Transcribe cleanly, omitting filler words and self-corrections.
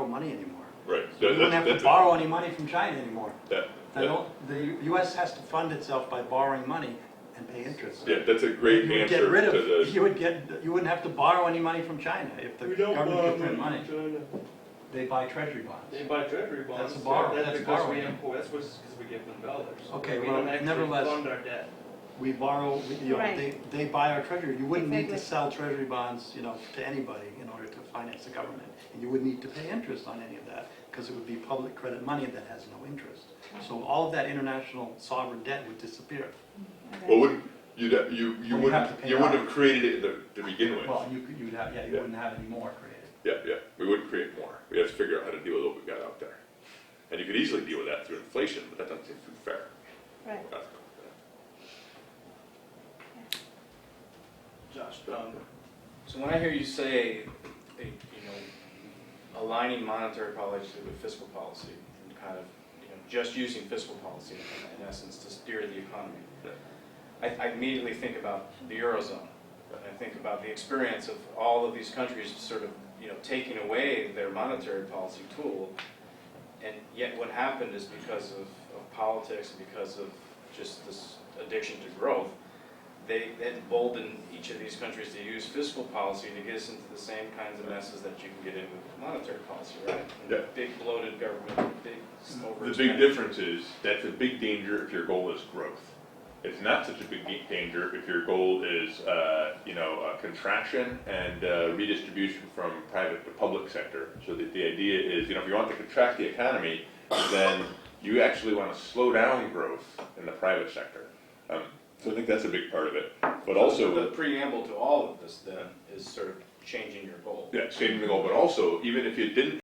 borrow money anymore. Right. So you wouldn't have to borrow any money from China anymore. The U.S. has to fund itself by borrowing money and pay interest. Yeah, that's a great You would answer get rid of, to the. you wouldn't have to borrow any money from China if the government could print money. They buy treasury bonds. They buy treasury bonds. That's a borrow. That's That's because we borrowing. import. That's because we give them dollars. Okay, we well, don't actually nevertheless, fund our debt. we borrow, you know, Right. they buy our treasury. You wouldn't need to Exactly. sell treasury bonds, you know, to anybody in order to finance the government. And you wouldn't need to pay interest on any of that because it would be public credit money that has no interest. So all of that international sovereign debt would disappear. Well, wouldn't you Well, you have to pay wouldn't off. have created it to begin with. Well, you'd have, yeah, you wouldn't have any more created. Yeah, we wouldn't create more. We have to figure out how to deal with what we've got out there. And you could easily deal with that through inflation, but that doesn't seem too fair. Right. Josh, so when I hear you say, aligning monetary policy with fiscal policy, and kind of, just using fiscal policy in essence to steer the economy, I immediately think about the Eurozone. I think about the experience of all of these countries sort of, taking away their monetary policy tool, and yet what happened is because of politics and because of just this addiction to growth, they emboldened each of these countries to use fiscal policy to get us into the same kinds of messes that you can get in with monetary policy, right? Yeah. Big bloated government, big over. The big difference is that's a big danger if your goal is growth. It's not such a big danger if your goal is, contraction and redistribution from private to public sector. So that the idea is, if you want to contract the economy, then you actually want to slow down growth in the private sector. So I think that's a big part of it. But also the preamble to all of this then is sort of changing your goal. Yeah, changing the goal. But also, even if you didn't